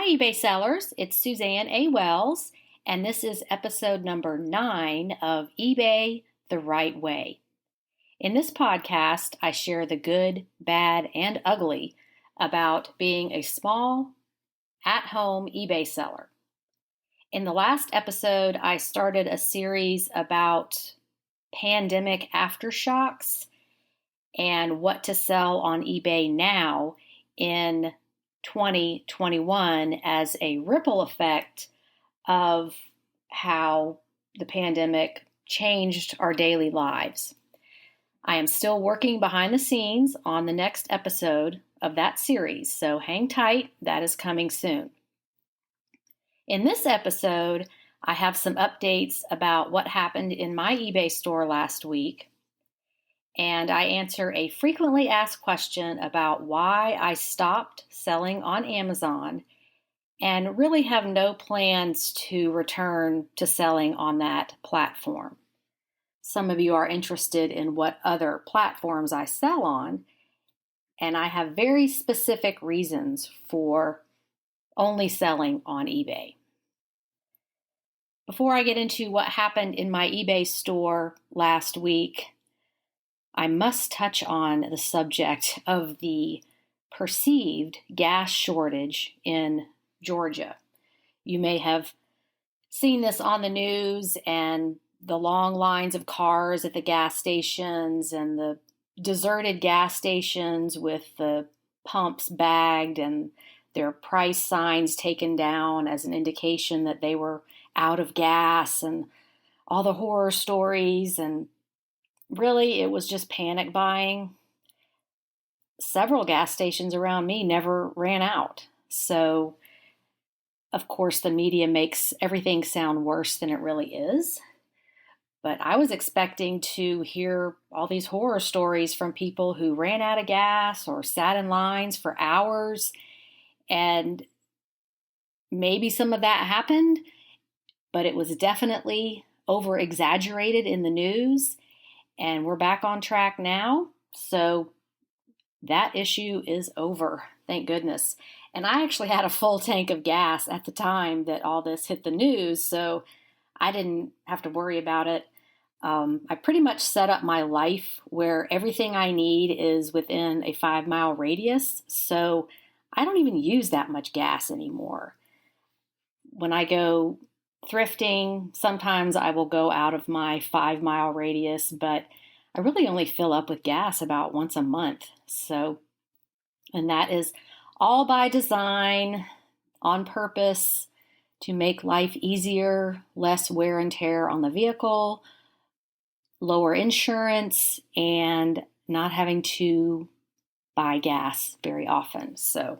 Hi, eBay sellers. It's Suzanne A. Wells, and this is episode number 9 of eBay the Right Way. In this podcast, I share the good, bad, and ugly about being a small, at-home eBay seller. In the last episode, I started a series about pandemic aftershocks and what to sell on eBay now in 2021 as a ripple effect of how the pandemic changed our daily lives. I am still working behind the scenes on the next episode of that series, so hang tight, that is coming soon. In this episode, I have some updates about what happened in my eBay store last week, and I answer a frequently asked question about why I stopped selling on Amazon and really have no plans to return to selling on that platform. Some of you are interested in what other platforms I sell on, and I have very specific reasons for only selling on eBay. Before I get into what happened in my eBay store last week, I must touch on the subject of the perceived gas shortage in Georgia. You may have seen this on the news and the long lines of cars at the gas stations and the deserted gas stations with the pumps bagged and their price signs taken down as an indication that they were out of gas, and all the horror stories, and really it was just panic buying. Several gas stations around me never ran out. So, of course, the media makes everything sound worse than it really is. But I was expecting to hear all these horror stories from people who ran out of gas or sat in lines for hours. And maybe some of that happened, but it was definitely over exaggerated in the news. And we're back on track now. So that issue is over, thank goodness. And I actually had a full tank of gas at the time that all this hit the news, so I didn't have to worry about it. I pretty much set up my life where everything I need is within a 5-mile radius, so I don't even use that much gas anymore. When I go thrifting, sometimes I will go out of my 5-mile radius, but I really only fill up with gas about once a month. And that is all by design, on purpose, to make life easier, less wear and tear on the vehicle, lower insurance, and not having to buy gas very often. So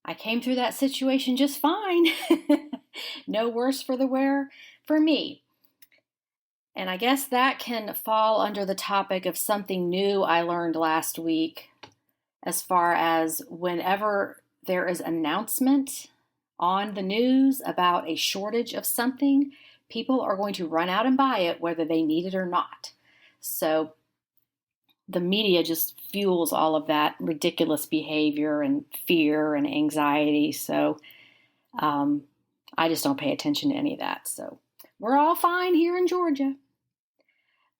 I came through that situation just fine. No worse for the wear for me. And I guess that can fall under the topic of something new I learned last week, as far as whenever there is an announcement on the news about a shortage of something, people are going to run out and buy it whether they need it or not. So the media just fuels all of that ridiculous behavior and fear and anxiety. So I just don't pay attention to any of that. So we're all fine here in Georgia.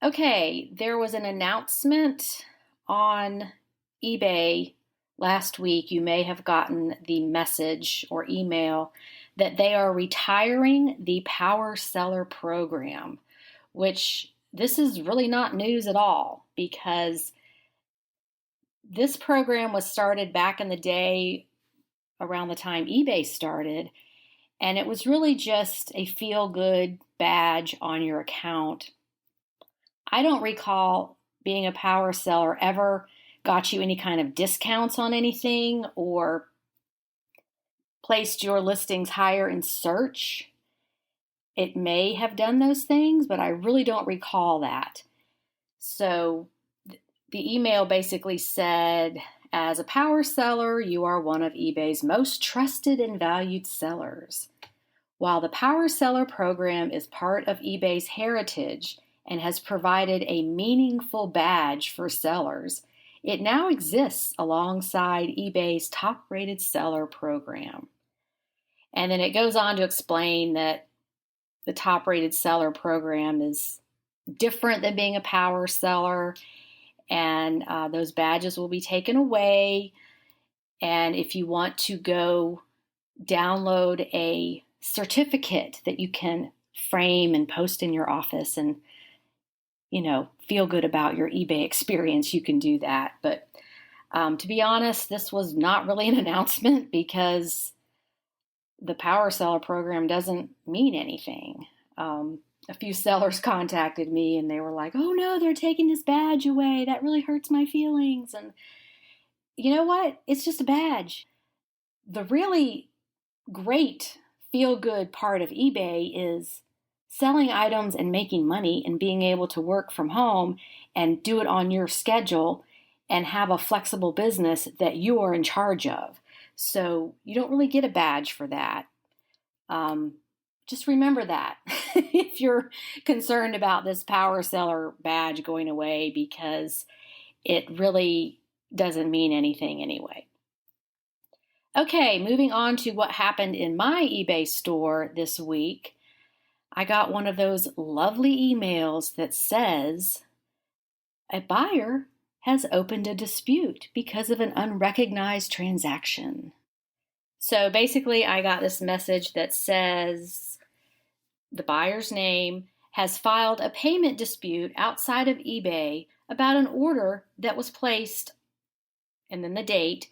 Okay, there was an announcement on eBay last week. You may have gotten the message or email that they are retiring the Power Seller program, which this is really not news at all, because this program was started back in the day around the time eBay started, and it was really just a feel-good badge on your account. I don't recall being a power seller ever got you any kind of discounts on anything or placed your listings higher in search. It may have done those things, but I really don't recall that. So the email basically said, as a power seller, you are one of eBay's most trusted and valued sellers. While the Power Seller program is part of eBay's heritage and has provided a meaningful badge for sellers, it now exists alongside eBay's top-rated seller program. And then it goes on to explain that the top rated seller program is different than being a power seller, and those badges will be taken away. And if you want to go download a certificate that you can frame and post in your office and, feel good about your eBay experience, you can do that. But to be honest, this was not really an announcement because the power seller program doesn't mean anything. A few sellers contacted me and they were like, "Oh no, they're taking this badge away. That really hurts my feelings." And you know what? It's just a badge. The really great feel-good part of eBay is selling items and making money and being able to work from home and do it on your schedule and have a flexible business that you are in charge of. So you don't really get a badge for that. Just remember that if you're concerned about this power seller badge going away, because it really doesn't mean anything anyway. Okay, moving on to what happened in my eBay store this week. I got one of those lovely emails that says, "A buyer has opened a dispute because of an unrecognized transaction." So basically, I got this message that says the buyer's name has filed a payment dispute outside of eBay about an order that was placed, and then the date.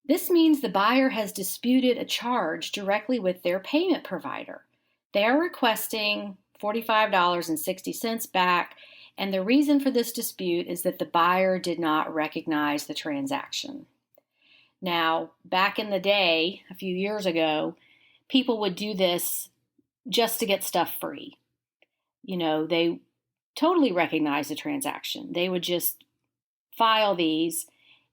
This means the buyer has disputed a charge directly with their payment provider. They are requesting $45.60 back, and the reason for this dispute is that the buyer did not recognize the transaction. Now, back in the day, a few years ago, people would do this just to get stuff free. They totally recognize the transaction. They would just file these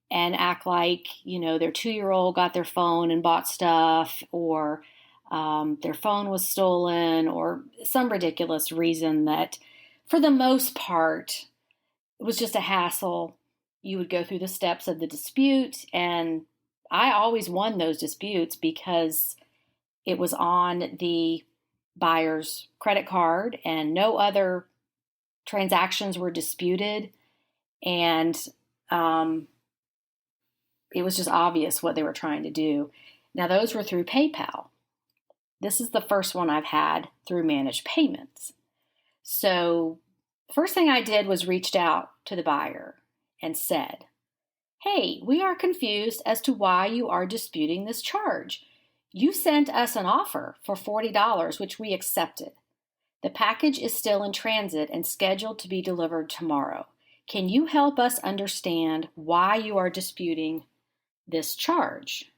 and act like, their 2-year-old got their phone and bought stuff, or their phone was stolen, or some ridiculous reason that, for the most part, it was just a hassle. You would go through the steps of the dispute, and I always won those disputes because it was on the buyer's credit card and no other transactions were disputed. And it was just obvious what they were trying to do. Now, those were through PayPal. This is the first one I've had through managed payments. So the first thing I did was reached out to the buyer and said, "Hey, we are confused as to why you are disputing this charge. You sent us an offer for $40, which we accepted. The package is still in transit and scheduled to be delivered tomorrow. Can you help us understand why you are disputing this charge?"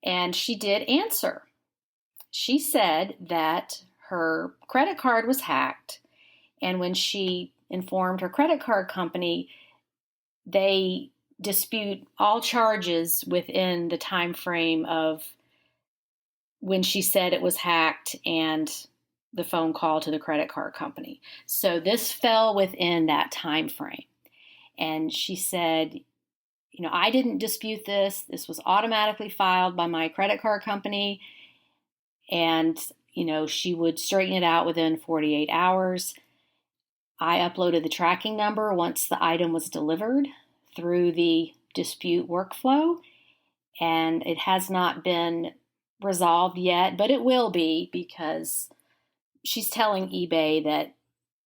And she did answer. She said that her credit card was hacked, and when she informed her credit card company, they dispute all charges within the time frame of when she said it was hacked and the phone call to the credit card company. So this fell within that time frame. And she said, "I didn't dispute this. This was automatically filed by my credit card company." And, she would straighten it out within 48 hours. I uploaded the tracking number once the item was delivered through the dispute workflow, and it has not been resolved yet, but it will be, because she's telling eBay that,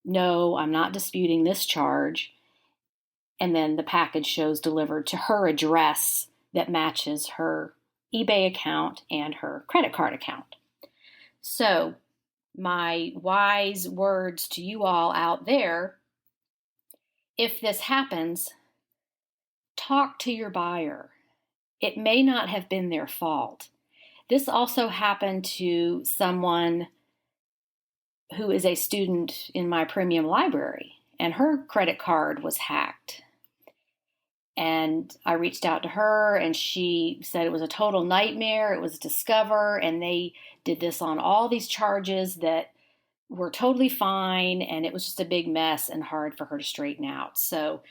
"No, I'm not disputing this charge." And then the package shows delivered to her address that matches her eBay account and her credit card account. So my wise words to you all out there: if this happens, talk to your buyer. It may not have been their fault. This also happened to someone who is a student in my premium library, and her credit card was hacked. And I reached out to her, and she said it was a total nightmare. It was Discover, and they did this on all these charges that were totally fine, and it was just a big mess and hard for her to straighten out. So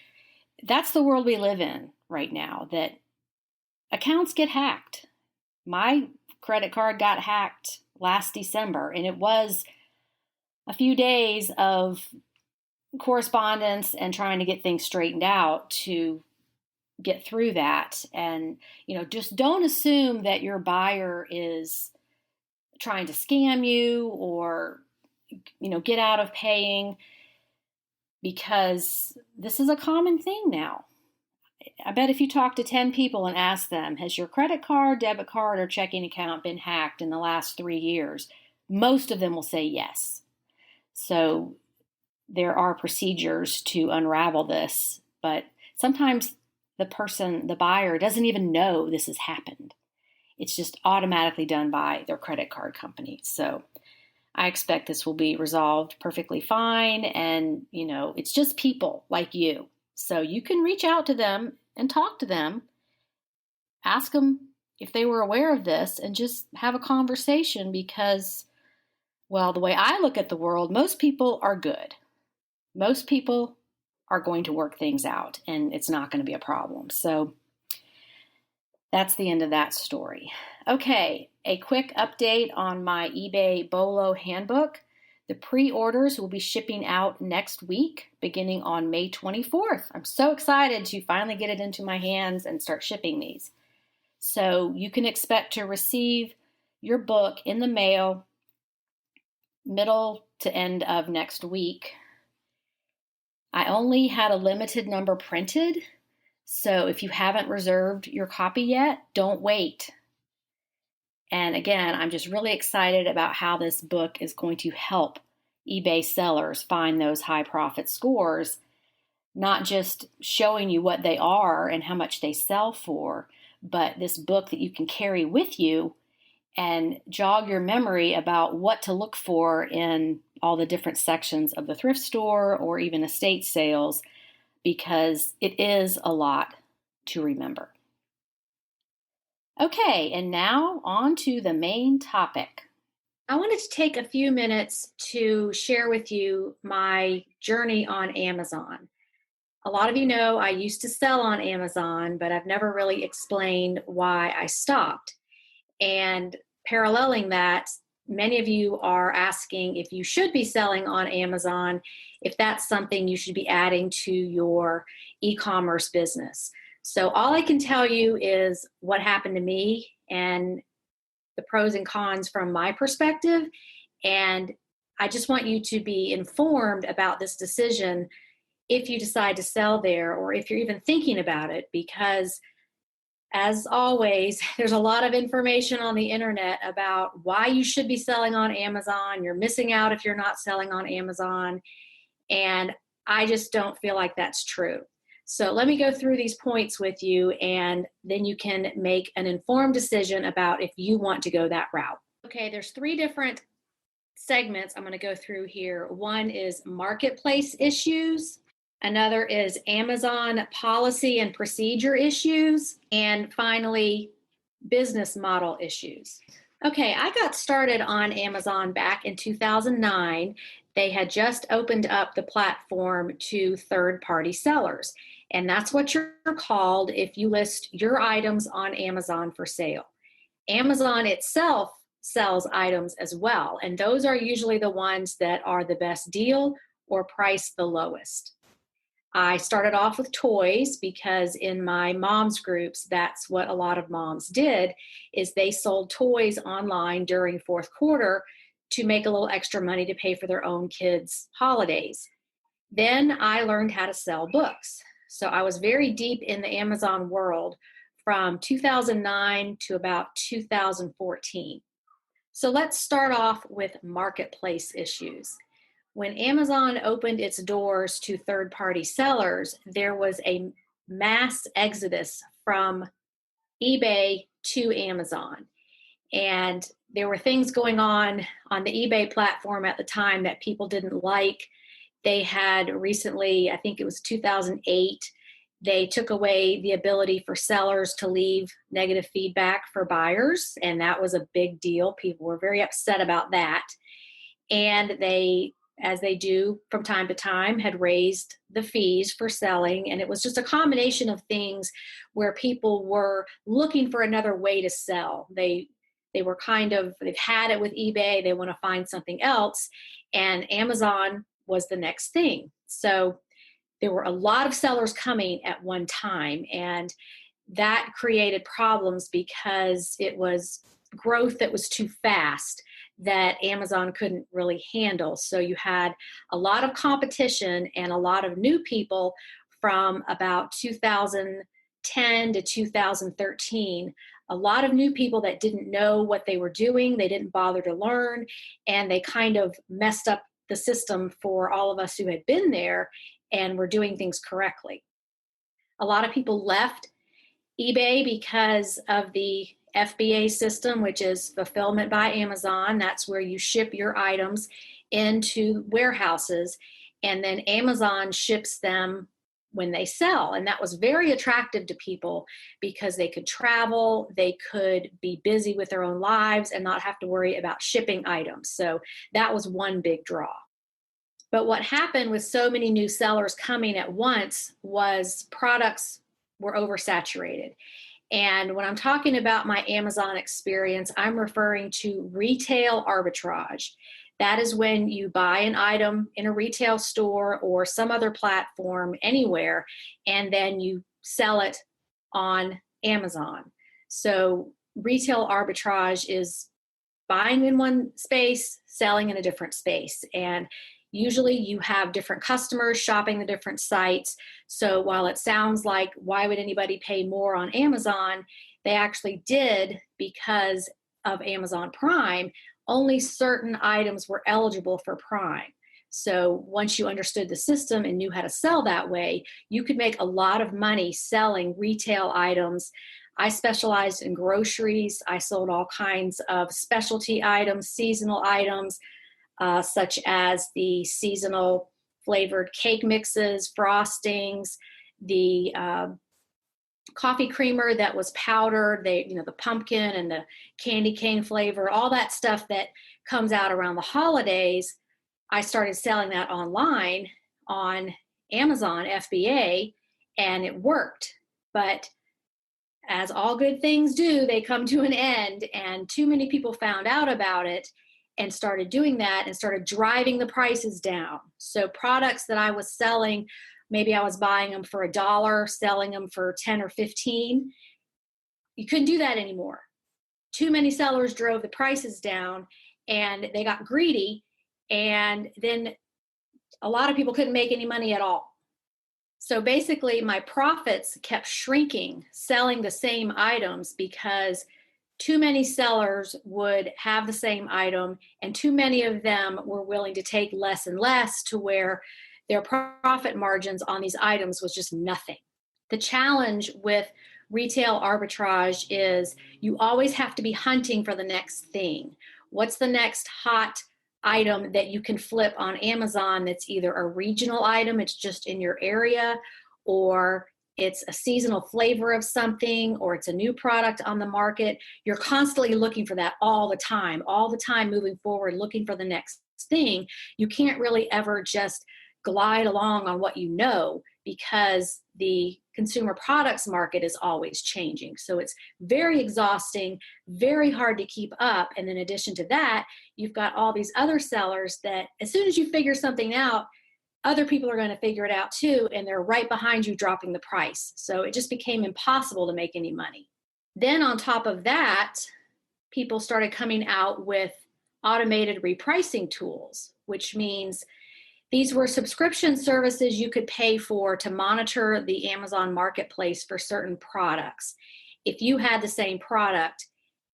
that's the world we live in right now, that accounts get hacked. My credit card got hacked last December, and it was a few days of correspondence and trying to get things straightened out to get through that. And, just don't assume that your buyer is trying to scam you or, get out of paying, because this is a common thing now. I bet if you talk to 10 people and ask them, has your credit card, debit card, or checking account been hacked in the last 3 years? Most of them will say yes. So there are procedures to unravel this, but sometimes the buyer, doesn't even know this has happened. It's just automatically done by their credit card company. So I expect this will be resolved perfectly fine. And, it's just people like you. So you can reach out to them and talk to them, ask them if they were aware of this, and just have a conversation because, well, the way I look at the world, most people are good. Most people are going to work things out, and it's not going to be a problem. So that's the end of that story. Okay, a quick update on my eBay BOLO handbook. The pre-orders will be shipping out next week, beginning on May 24th. I'm so excited to finally get it into my hands and start shipping these. So you can expect to receive your book in the mail middle to end of next week. I only had a limited number printed, so if you haven't reserved your copy yet, don't wait. And again, I'm just really excited about how this book is going to help eBay sellers find those high profit scores, not just showing you what they are and how much they sell for, but this book that you can carry with you and jog your memory about what to look for in all the different sections of the thrift store or even estate sales, because it is a lot to remember. Okay, and now on to the main topic. I wanted to take a few minutes to share with you my journey on Amazon. A lot of you know I used to sell on Amazon, but I've never really explained why I stopped. And paralleling that, many of you are asking if you should be selling on Amazon, if that's something you should be adding to your e-commerce business. So all I can tell you is what happened to me and the pros and cons from my perspective. And I just want you to be informed about this decision if you decide to sell there or if you're even thinking about it, because as always, there's a lot of information on the internet about why you should be selling on Amazon. You're missing out if you're not selling on Amazon. And I just don't feel like that's true. So let me go through these points with you, and then you can make an informed decision about if you want to go that route. Okay, there's 3 different segments I'm going to go through here. One is marketplace issues. Another is Amazon policy and procedure issues. And finally, business model issues. Okay, I got started on Amazon back in 2009. They had just opened up the platform to third-party sellers. And that's what you're called if you list your items on Amazon for sale. Amazon itself sells items as well, and those are usually the ones that are the best deal or priced the lowest. I started off with toys because in my mom's groups, that's what a lot of moms did, is they sold toys online during fourth quarter to make a little extra money to pay for their own kids' holidays. Then I learned how to sell books. So I was very deep in the Amazon world from 2009 to about 2014. So let's start off with marketplace issues. When Amazon opened its doors to third-party sellers, there was a mass exodus from eBay to Amazon. And there were things going on the eBay platform at the time that people didn't like. They had recently, I think it was 2008, they took away the ability for sellers to leave negative feedback for buyers, and that was a big deal. People were very upset about that. And they as they do from time to time, had raised the fees for selling. And it was just a combination of things where people were looking for another way to sell. They were they've had it with eBay, they want to find something else, and Amazon was the next thing. So there were a lot of sellers coming at one time, and that created problems because it was growth that was too fast that Amazon couldn't really handle. So you had a lot of competition and a lot of new people from about 2010 to 2013. A lot of new people that didn't know what they were doing, they didn't bother to learn, and they kind of messed up the system for all of us who had been there and were doing things correctly. A lot of people left eBay because of the FBA system, which is fulfillment by Amazon. That's where you ship your items into warehouses, and then Amazon ships them when they sell. And that was very attractive to people because they could travel, they could be busy with their own lives and not have to worry about shipping items. So that was one big draw. But what happened with so many new sellers coming at once was products were oversaturated. And when I'm talking about my Amazon experience, I'm referring to retail arbitrage. That is when you buy an item in a retail store or some other platform anywhere, and then you sell it on Amazon. So retail arbitrage is buying in one space, selling in a different space. And usually you have different customers shopping the different sites. So while it sounds like, why would anybody pay more on Amazon? They actually did because of Amazon Prime. Only certain items were eligible for Prime. So once you understood the system and knew how to sell that way, you could make a lot of money selling retail items. I specialized in groceries. I sold all kinds of specialty items, seasonal items, such as the seasonal flavored cake mixes, frostings, the coffee creamer that was powdered, the pumpkin and the candy cane flavor, all that stuff that comes out around the holidays. I started selling that online on Amazon FBA, and it worked. But as all good things do, they come to an end, and too many people found out about it and started doing that and started driving the prices down. So products that I was selling, maybe I was buying them for $1, selling them for 10 or 15. You couldn't do that anymore. Too many sellers drove the prices down and they got greedy, and then a lot of people couldn't make any money at all. So basically my profits kept shrinking selling the same items because too many sellers would have the same item, and too many of them were willing to take less and less to where their profit margins on these items was just nothing. The challenge with retail arbitrage is you always have to be hunting for the next thing. What's the next hot item that you can flip on Amazon that's either a regional item, it's just in your area, or it's a seasonal flavor of something, or it's a new product on the market. You're constantly looking for that all the time moving forward, looking for the next thing. You can't really ever just glide along on what you know because the consumer products market is always changing. So it's very exhausting, very hard to keep up. And in addition to that, you've got all these other sellers that as soon as you figure something out, other people are going to figure it out too, and they're right behind you dropping the price. So it just became impossible to make any money. Then on top of that, people started coming out with automated repricing tools, which means these were subscription services you could pay for to monitor the Amazon marketplace for certain products. If you had the same product,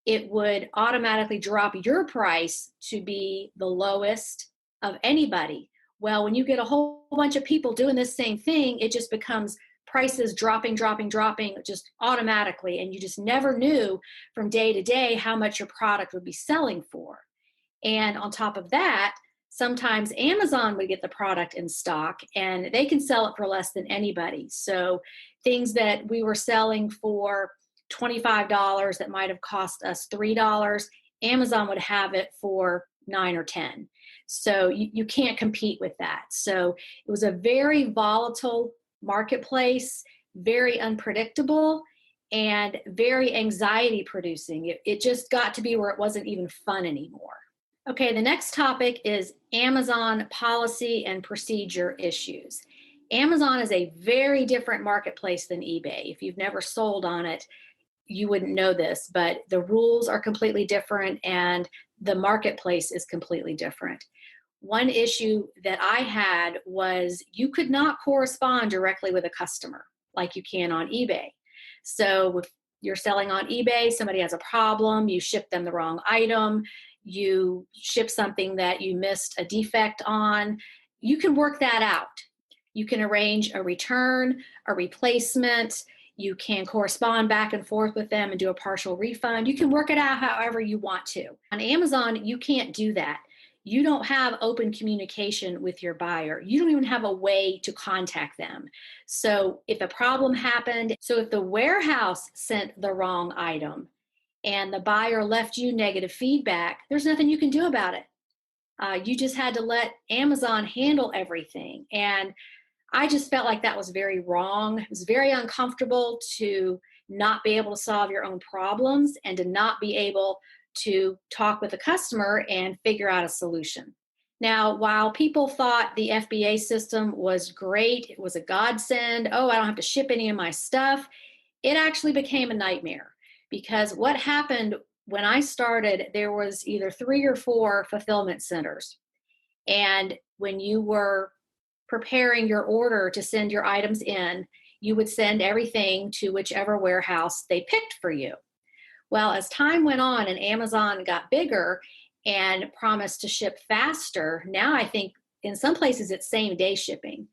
it would automatically drop your price to be the lowest of anybody. Well, when you get a whole bunch of people doing this same thing, it just becomes prices dropping just automatically. And you just never knew from day to day how much your product would be selling for. And on top of that, sometimes Amazon would get the product in stock and they can sell it for less than anybody. So things that we were selling for $25 that might have cost us $3, Amazon would have it for $9 or $10. So you can't compete with that. So it was a very volatile marketplace, very unpredictable, and very anxiety producing. It just got to be where it wasn't even fun anymore. Okay, the next topic is Amazon policy and procedure issues. Amazon is a very different marketplace than eBay. If you've never sold on it, you wouldn't know this, but the rules are completely different and the marketplace is completely different. One issue that I had was you could not correspond directly with a customer like you can on eBay. So if you're selling on eBay, somebody has a problem, you ship them the wrong item, you ship something that you missed a defect on, you can work that out. You can arrange a return, a replacement, you can correspond back and forth with them and do a partial refund. You can work it out however you want to. On Amazon, you can't do that. You don't have open communication with your buyer. You don't even have a way to contact them. So if a problem happened, so if the warehouse sent the wrong item and the buyer left you negative feedback, there's nothing you can do about it. You just had to let Amazon handle everything. And I just felt like that was very wrong. It was very uncomfortable to not be able to solve your own problems and to not be able to talk with the customer and figure out a solution. Now, while people thought the FBA system was great, it was a godsend, oh, I don't have to ship any of my stuff, it actually became a nightmare because what happened when I started, there was either 3 or 4 fulfillment centers. And when you were preparing your order to send your items in, you would send everything to whichever warehouse they picked for you. Well, as time went on and Amazon got bigger and promised to ship faster, now I think in some places it's same day shipping.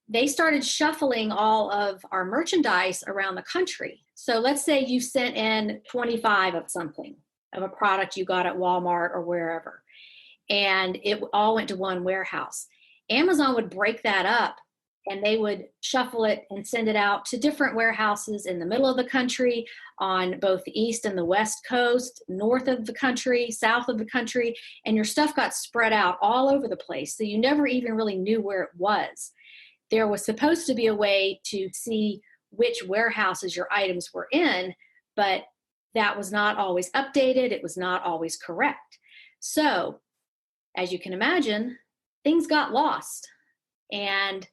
They started shuffling all of our merchandise around the country. So let's say you sent in 25 of something, of a product you got at Walmart or wherever, and it all went to one warehouse. Amazon would break that up and they would shuffle it and send it out to different warehouses in the middle of the country, on both the east and the west coast, north of the country, south of the country, and your stuff got spread out all over the place. So you never even really knew where it was. There was supposed to be a way to see which warehouses your items were in, but that was not always updated. It was not always correct. So, as you can imagine, things got lost. And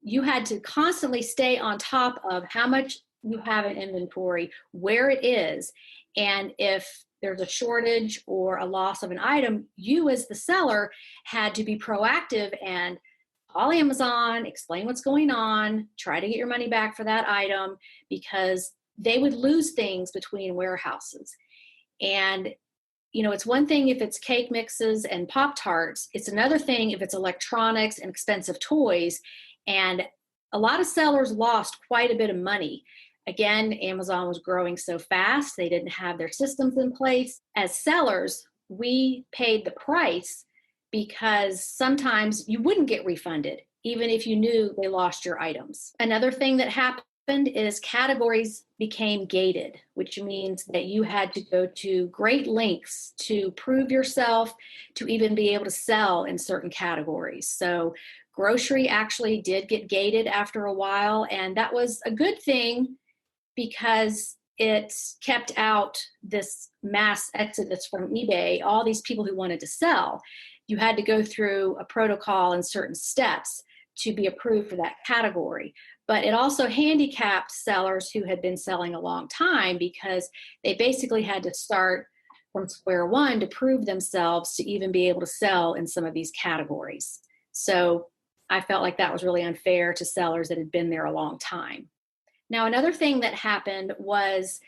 you had to constantly stay on top of how much you have in inventory, where it is, and if there's a shortage or a loss of an item, you as the seller had to be proactive and call Amazon, explain what's going on, try to get your money back for that item, because they would lose things between warehouses. And it's one thing if it's cake mixes and Pop-Tarts. It's another thing if it's electronics and expensive toys. And a lot of sellers lost quite a bit of money. Again, Amazon was growing so fast, they didn't have their systems in place. As sellers, we paid the price because sometimes you wouldn't get refunded, even if you knew they lost your items. Another thing that happened is categories became gated, which means that you had to go to great lengths to prove yourself to even be able to sell in certain categories. So grocery actually did get gated after a while, and that was a good thing because it kept out this mass exodus from eBay, all these people who wanted to sell. You had to go through a protocol and certain steps to be approved for that category. But it also handicapped sellers who had been selling a long time because they basically had to start from square one to prove themselves to even be able to sell in some of these categories. So I felt like that was really unfair to sellers that had been there a long time. Now, another thing that happened was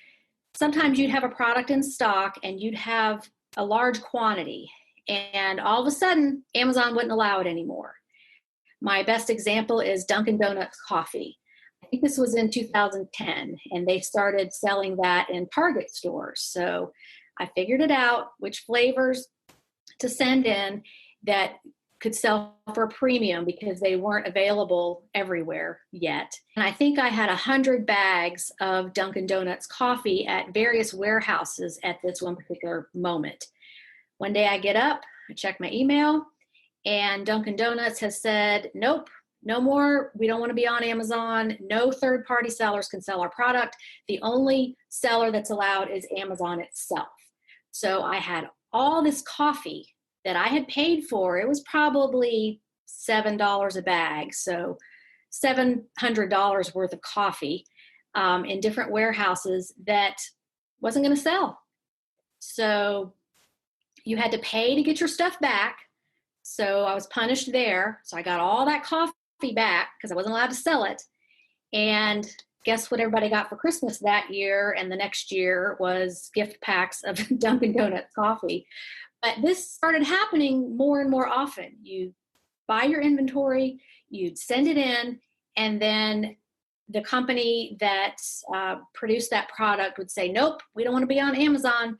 sometimes you'd have a product in stock and you'd have a large quantity, and all of a sudden, Amazon wouldn't allow it anymore. My best example is Dunkin' Donuts coffee. I think this was in 2010, and they started selling that in Target stores. So I figured it out, which flavors to send in that could sell for a premium because they weren't available everywhere yet. And I think I had 100 bags of Dunkin' Donuts coffee at various warehouses at this one particular moment. One day I get up, I check my email, And Dunkin' Donuts has said, nope, no more. We don't want to be on Amazon. No third party sellers can sell our product. The only seller that's allowed is Amazon itself. So I had all this coffee that I had paid for. It was probably $7 a bag. So $700 worth of coffee in different warehouses that wasn't going to sell. So you had to pay to get your stuff back. So I was punished there. So I got all that coffee back because I wasn't allowed to sell it. And guess what everybody got for Christmas that year and the next year was gift packs of Dunkin' Donuts coffee. But this started happening more and more often. You buy your inventory, you'd send it in, and then the company that produced that product would say, nope, we don't want to be on Amazon,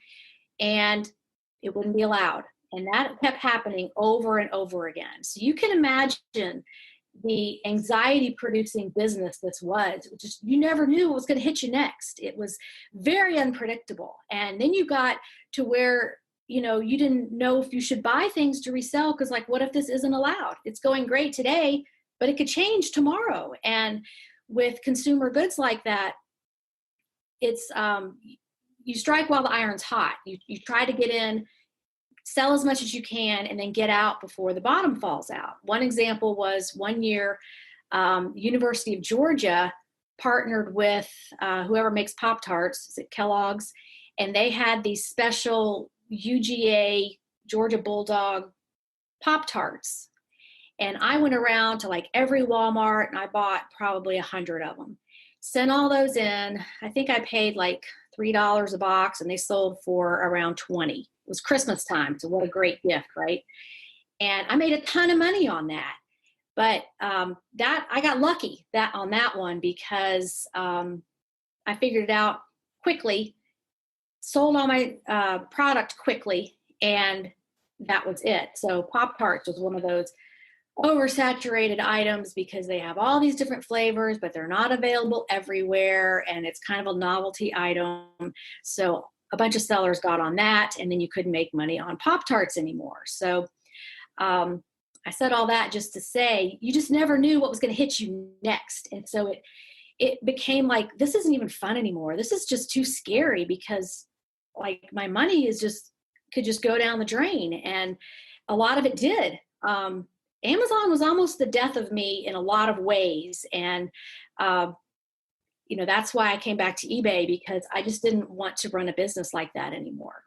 and it wouldn't be allowed. And that kept happening over and over again. So you can imagine the anxiety producing business this was. Just, you never knew what was going to hit you next. It was very unpredictable. And then you got to where, you didn't know if you should buy things to resell because, like, what if this isn't allowed? It's going great today, but it could change tomorrow. And with consumer goods like that, it's you strike while the iron's hot. You try to get in, sell as much as you can, and then get out before the bottom falls out. One example was one year, University of Georgia partnered with whoever makes Pop-Tarts, is it Kellogg's? And they had these special UGA Georgia Bulldog Pop-Tarts. And I went around to like every Walmart and I bought probably 100 of them. Sent all those in. I think I paid like $3 a box and they sold for around 20. It was Christmas time, so what a great gift, right? And I made a ton of money on that. But that I got lucky on that one because I figured it out quickly, sold all my product quickly, and that was it. So Pop-Tarts was one of those oversaturated items because they have all these different flavors, but they're not available everywhere, and it's kind of a novelty item. So a bunch of sellers got on that, and then you couldn't make money on Pop-Tarts anymore. So I said all that just to say you just never knew what was going to hit you next. And so it became like, this isn't even fun anymore. This is just too scary because like my money could just go down the drain. And a lot of it did. Amazon was almost the death of me in a lot of ways. And, that's why I came back to eBay, because I just didn't want to run a business like that anymore.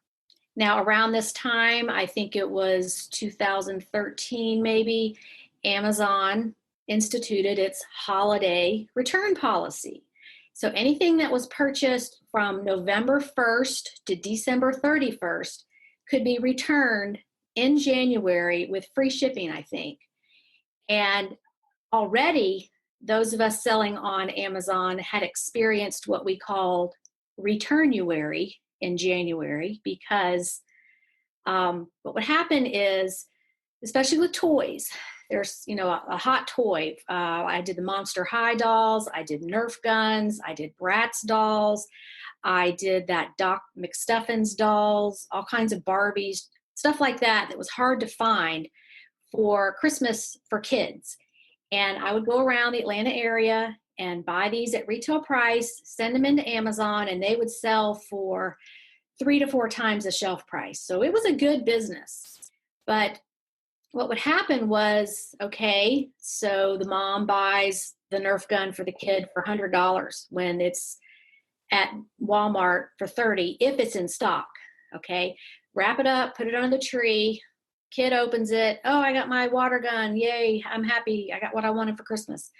Now, around this time, I think it was 2013 maybe, Amazon instituted its holiday return policy. So anything that was purchased from November 1st to December 31st could be returned in January with free shipping, I think. And already, those of us selling on Amazon had experienced what we called Returnuary in January, because what would happen is, especially with toys, there's a hot toy. I did the Monster High dolls, I did Nerf guns, I did Bratz dolls, I did that Doc McStuffins dolls, all kinds of Barbies, stuff like that was hard to find for Christmas for kids. And I would go around the Atlanta area and buy these at retail price, send them into Amazon, and they would sell for 3 to 4 times the shelf price. So it was a good business. But what would happen was, okay, so the mom buys the Nerf gun for the kid for $100 when it's at Walmart for $30, if it's in stock, okay? Wrap it up, put it under the tree. Kid opens it. Oh, I got my water gun. Yay, I'm happy. I got what I wanted for Christmas.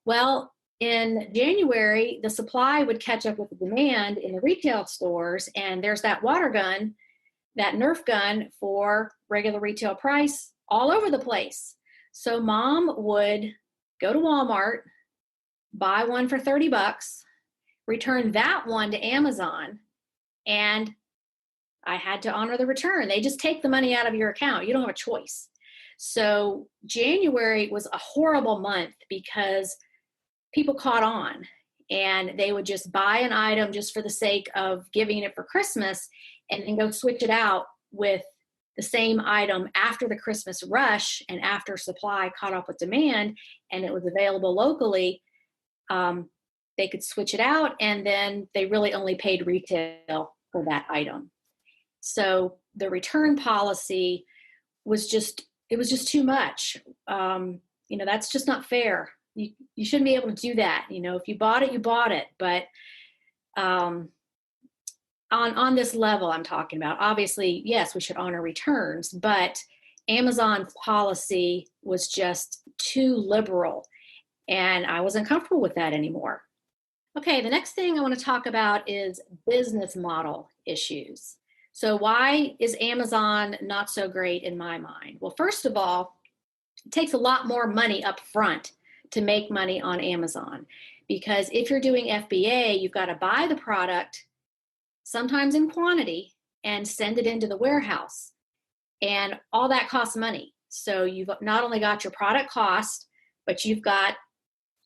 Well, in January, the supply would catch up with the demand in the retail stores, and there's that water gun, that Nerf gun for regular retail price all over the place. So mom would go to Walmart, buy one for $30, return that one to Amazon, and I had to honor the return. They just take the money out of your account. You don't have a choice. So January was a horrible month because people caught on and they would just buy an item just for the sake of giving it for Christmas and then go switch it out with the same item after the Christmas rush and after supply caught up with demand and it was available locally, they could switch it out, and then they really only paid retail for that item. So the return policy was just, it was just too much. That's just not fair. You shouldn't be able to do that. If you bought it, you bought it. But on this level I'm talking about, obviously, yes, we should honor returns, but Amazon's policy was just too liberal, and I wasn't comfortable with that anymore. Okay, the next thing I want to talk about is business model issues. So why is Amazon not so great in my mind? Well, first of all, it takes a lot more money up front to make money on Amazon, because if you're doing FBA, you've got to buy the product, sometimes in quantity, and send it into the warehouse. And all that costs money. So you've not only got your product cost, but you've got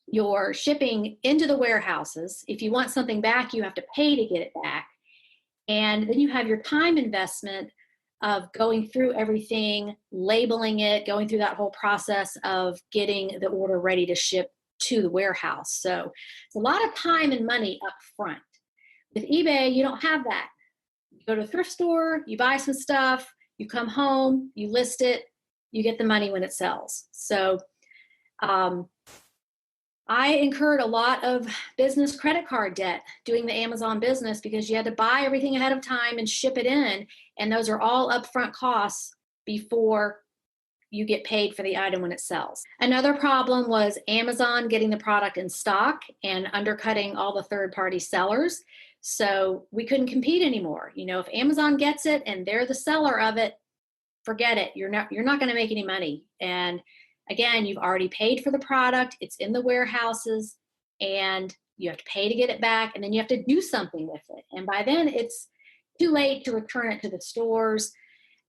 your shipping into the warehouses. If you want something back, you have to pay to get it back. And then you have your time investment of going through everything, labeling it, going through that whole process of getting the order ready to ship to the warehouse. So it's a lot of time and money up front. With eBay, you don't have that. You go to a thrift store, you buy some stuff, you come home, you list it, you get the money when it sells. So I incurred a lot of business credit card debt doing the Amazon business, because you had to buy everything ahead of time and ship it in. And those are all upfront costs before you get paid for the item when it sells. Another problem was Amazon getting the product in stock and undercutting all the third-party sellers. So we couldn't compete anymore. If Amazon gets it and they're the seller of it, forget it. You're not going to make any money. And again, you've already paid for the product, it's in the warehouses, and you have to pay to get it back, and then you have to do something with it. And by then, it's too late to return it to the stores.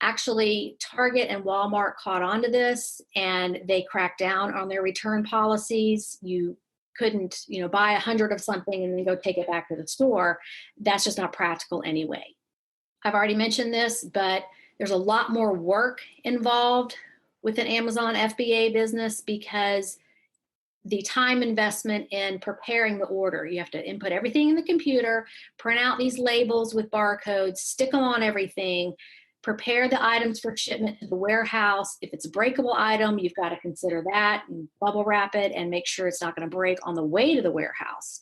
Actually, Target and Walmart caught on to this, and they cracked down on their return policies. You couldn't, buy 100 of something and then go take it back to the store. That's just not practical anyway. I've already mentioned this, but there's a lot more work involved with an Amazon FBA business, because the time investment in preparing the order, you have to input everything in the computer, print out these labels with barcodes, stick them on everything, prepare the items for shipment to the warehouse. If it's a breakable item, you've got to consider that and bubble wrap it and make sure it's not going to break on the way to the warehouse,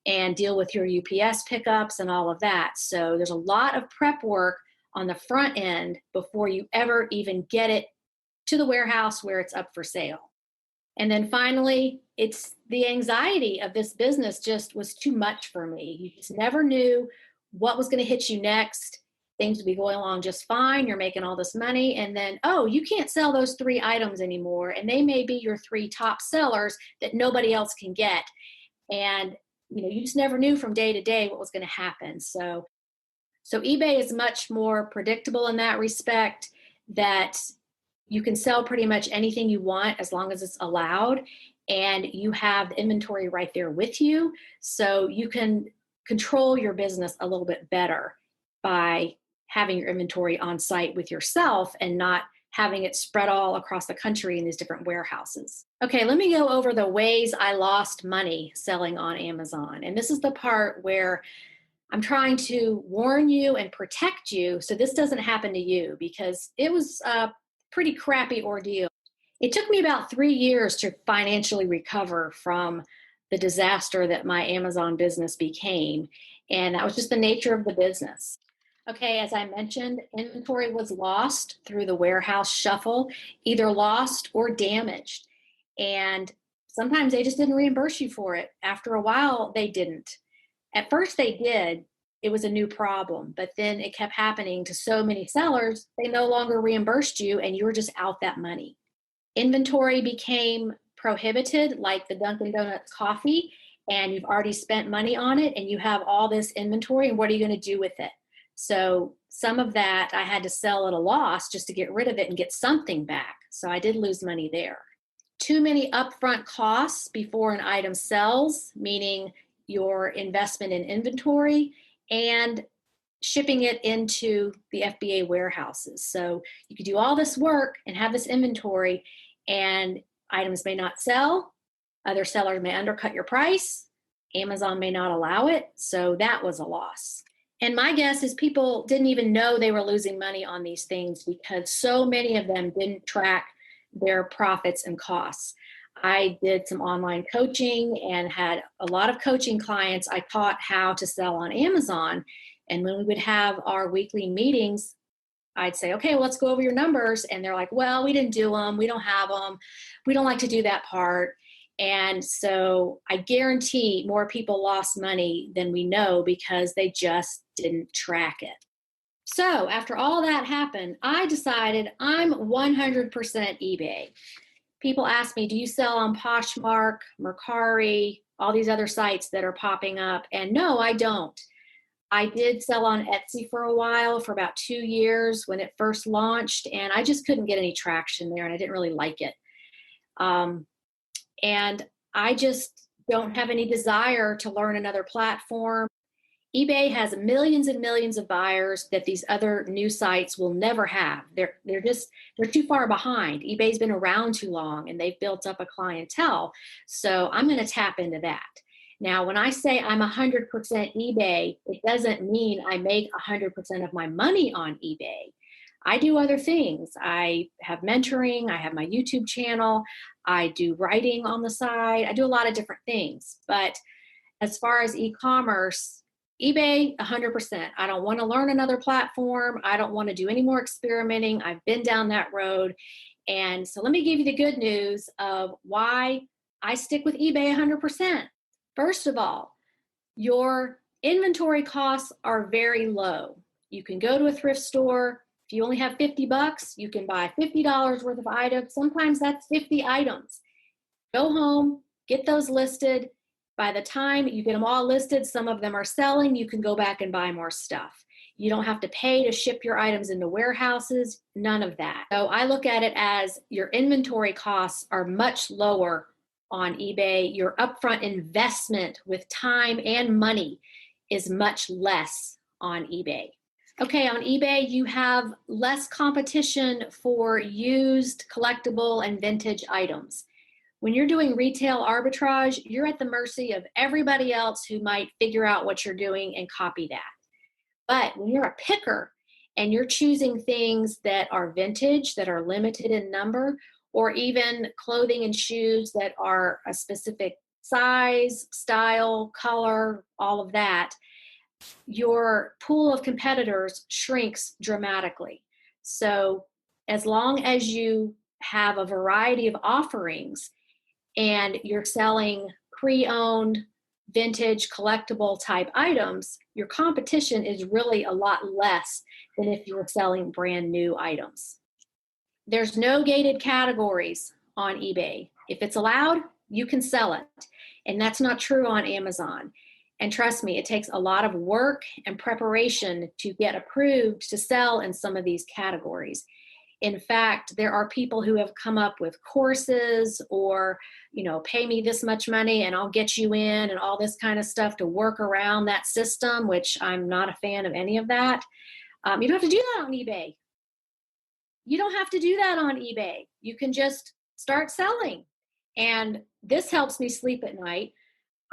and deal with your UPS pickups and all of that. So there's a lot of prep work on the front end before you ever even get it to the warehouse where it's up for sale. And then finally, it's the anxiety of this business just was too much for me. You just never knew what was going to hit you next. Things would be going along just fine. You're making all this money. And then, oh, you can't sell those 3 items anymore. And they may be your 3 top sellers that nobody else can get. And, you just never knew from day to day what was going to happen. So eBay is much more predictable in that respect, that you can sell pretty much anything you want as long as it's allowed, and you have the inventory right there with you. So you can control your business a little bit better by having your inventory on site with yourself and not having it spread all across the country in these different warehouses. Okay, let me go over the ways I lost money selling on Amazon. And this is the part where I'm trying to warn you and protect you so this doesn't happen to you, because it was a pretty crappy ordeal. It took me about 3 years to financially recover from the disaster that my Amazon business became. And that was just the nature of the business. Okay, as I mentioned, inventory was lost through the warehouse shuffle, either lost or damaged. And sometimes they just didn't reimburse you for it. After a while, they didn't. At first they did. It was a new problem, but then it kept happening to so many sellers, they no longer reimbursed you and you were just out that money. Inventory became prohibited, like the Dunkin' Donuts coffee, and you've already spent money on it and you have all this inventory, and what are you going to do with it? So some of that I had to sell at a loss just to get rid of it and get something back. So I did lose money there. Too many upfront costs before an item sells, meaning your investment in inventory, and shipping it into the FBA warehouses. So you could do all this work and have this inventory, and items may not sell. Other sellers may undercut your price. Amazon may not allow it. So that was a loss. And my guess is people didn't even know they were losing money on these things because so many of them didn't track their profits and costs. I did some online coaching and had a lot of coaching clients. I taught how to sell on Amazon. And when we would have our weekly meetings, I'd say, okay, well, let's go over your numbers. And they're like, well, we didn't do them. We don't have them. We don't like to do that part. And so I guarantee more people lost money than we know because they just didn't track it. So after all that happened, I decided I'm 100% eBay. People ask me, do you sell on Poshmark, Mercari, all these other sites that are popping up? And no, I don't. I did sell on Etsy for a while, for about 2 years when it first launched, and I just couldn't get any traction there, and I didn't really like it. And I just don't have any desire to learn another platform. eBay has millions and millions of buyers that these other new sites will never have. They're too far behind. eBay's been around too long and they've built up a clientele. So I'm going to tap into that. Now, when I say I'm 100% eBay, it doesn't mean I make 100% of my money on eBay. I do other things. I have mentoring. I have my YouTube channel. I do writing on the side. I do a lot of different things. But as far as e-commerce, eBay, 100%. I don't want to learn another platform. I don't want to do any more experimenting. I've been down that road. And so let me give you the good news of why I stick with eBay 100%. First of all, your inventory costs are very low. You can go to a thrift store. If you only have $50, you can buy $50 worth of items. Sometimes that's 50 items. Go home, get those listed. By the time you get them all listed, some of them are selling, you can go back and buy more stuff. You don't have to pay to ship your items into warehouses, none of that. So I look at it as your inventory costs are much lower on eBay. Your upfront investment with time and money is much less on eBay. Okay, on eBay, you have less competition for used, collectible, and vintage items. When you're doing retail arbitrage, you're at the mercy of everybody else who might figure out what you're doing and copy that. But when you're a picker and you're choosing things that are vintage, that are limited in number, or even clothing and shoes that are a specific size, style, color, all of that, your pool of competitors shrinks dramatically. So as long as you have a variety of offerings and you're selling pre-owned, vintage, collectible type items, your competition is really a lot less than if you were selling brand new items. There's no gated categories on eBay. If it's allowed, you can sell it. And that's not true on Amazon. And trust me, it takes a lot of work and preparation to get approved to sell in some of these categories. In fact, there are people who have come up with courses or, pay me this much money and I'll get you in and all this kind of stuff to work around that system, which I'm not a fan of any of that. You don't have to do that on eBay. You don't have to do that on eBay. You can just start selling. And this helps me sleep at night.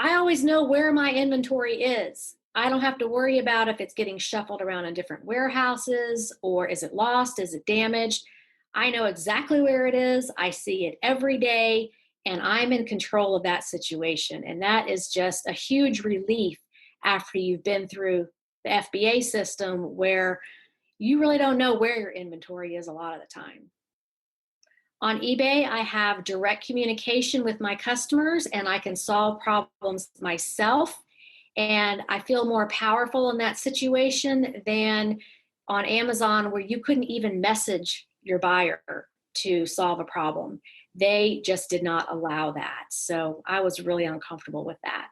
I always know where my inventory is. I don't have to worry about if it's getting shuffled around in different warehouses or is it lost, is it damaged. I know exactly where it is. I see it every day and I'm in control of that situation. And that is just a huge relief after you've been through the FBA system where you really don't know where your inventory is a lot of the time. On eBay, I have direct communication with my customers and I can solve problems myself. And I feel more powerful in that situation than on Amazon where you couldn't even message your buyer to solve a problem. They just did not allow that. So I was really uncomfortable with that.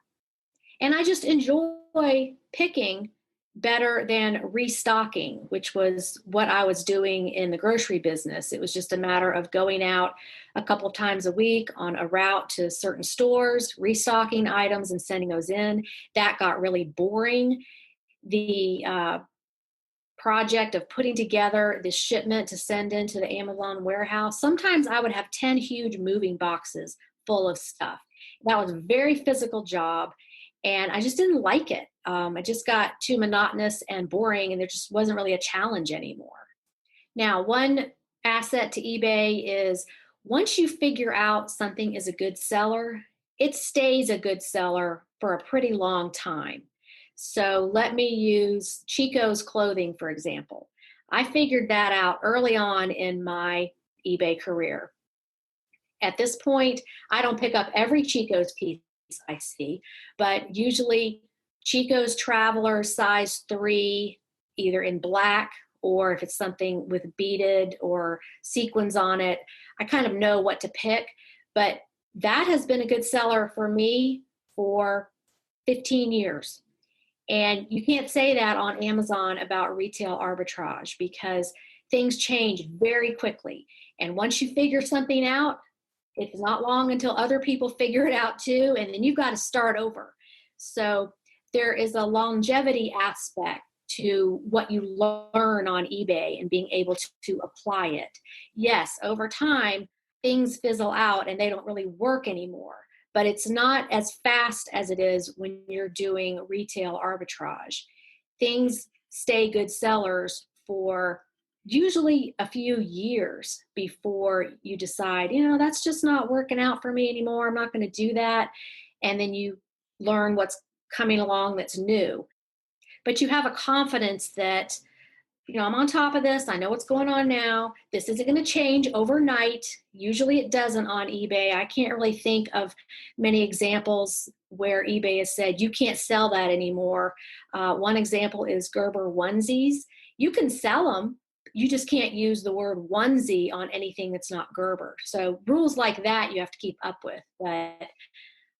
And I just enjoy picking better than restocking, which was what I was doing in the grocery business. It was just a matter of going out a couple of times a week on a route to certain stores, restocking items and sending those in. That got really boring. The project of putting together this shipment to send into the Amazon warehouse, sometimes I would have 10 huge moving boxes full of stuff. That was a very physical job, and I just didn't like it. It just got too monotonous and boring, and there just wasn't really a challenge anymore. Now, one asset to eBay is once you figure out something is a good seller, it stays a good seller for a pretty long time. So let me use Chico's clothing, for example. I figured that out early on in my eBay career. At this point, I don't pick up every Chico's piece I see, but usually Chico's Traveler size 3, either in black or if it's something with beaded or sequins on it, I kind of know what to pick. But that has been a good seller for me for 15 years. And you can't say that on Amazon about retail arbitrage because things change very quickly. And once you figure something out, it's not long until other people figure it out too, and then you've got to start over. So there is a longevity aspect to what you learn on eBay and being able to apply it. Yes, over time, things fizzle out and they don't really work anymore, but it's not as fast as it is when you're doing retail arbitrage. Things stay good sellers for usually a few years before you decide, that's just not working out for me anymore. I'm not going to do that. And then you learn what's coming along that's new. But you have a confidence that, I'm on top of this. I know what's going on now. This isn't going to change overnight. Usually it doesn't on eBay. I can't really think of many examples where eBay has said, you can't sell that anymore. One example is Gerber onesies. You can sell them. You just can't use the word onesie on anything that's not Gerber. So rules like that you have to keep up with. But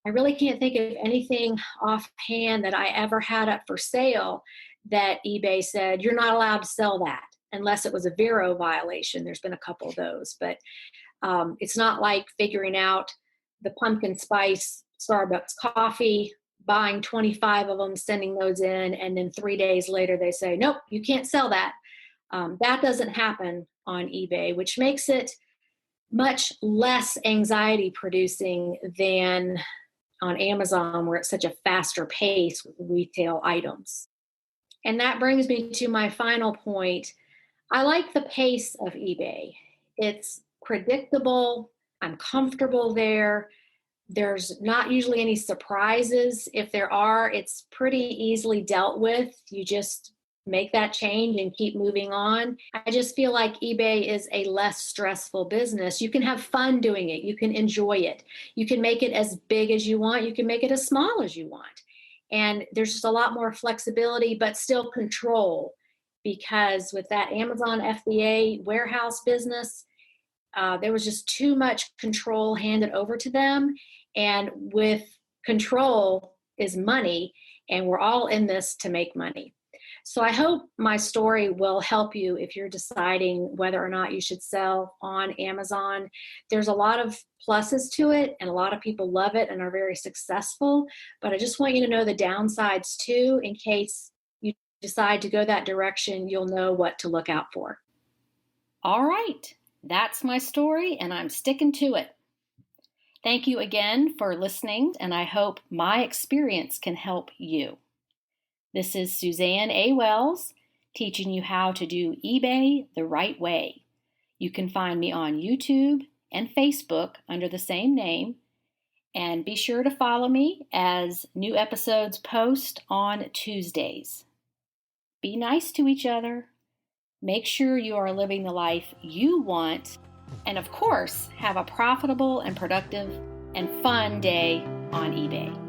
I really can't think of anything offhand that I ever had up for sale that eBay said, you're not allowed to sell that unless it was a Vero violation. There's been a couple of those, but it's not like figuring out the pumpkin spice Starbucks coffee, buying 25 of them, sending those in, and then 3 days later they say, nope, you can't sell that. That doesn't happen on eBay, which makes it much less anxiety producing than on Amazon, where it's such a faster pace with retail items. And that brings me to my final point. I like the pace of eBay. It's predictable. I'm comfortable there. There's not usually any surprises. If there are, it's pretty easily dealt with. You just make that change and keep moving on. I just feel like eBay is a less stressful business. You can have fun doing it. You can enjoy it. You can make it as big as you want. You can make it as small as you want. And there's just a lot more flexibility, but still control. Because with that Amazon FBA warehouse business, there was just too much control handed over to them. And with control is money, and we're all in this to make money. So I hope my story will help you if you're deciding whether or not you should sell on Amazon. There's a lot of pluses to it, and a lot of people love it and are very successful. But I just want you to know the downsides too, in case you decide to go that direction, you'll know what to look out for. All right, that's my story, and I'm sticking to it. Thank you again for listening, and I hope my experience can help you. This is Suzanne A. Wells, teaching you how to do eBay the right way. You can find me on YouTube and Facebook under the same name, and be sure to follow me as new episodes post on Tuesdays. Be nice to each other. Make sure you are living the life you want, and of course, have a profitable and productive and fun day on eBay.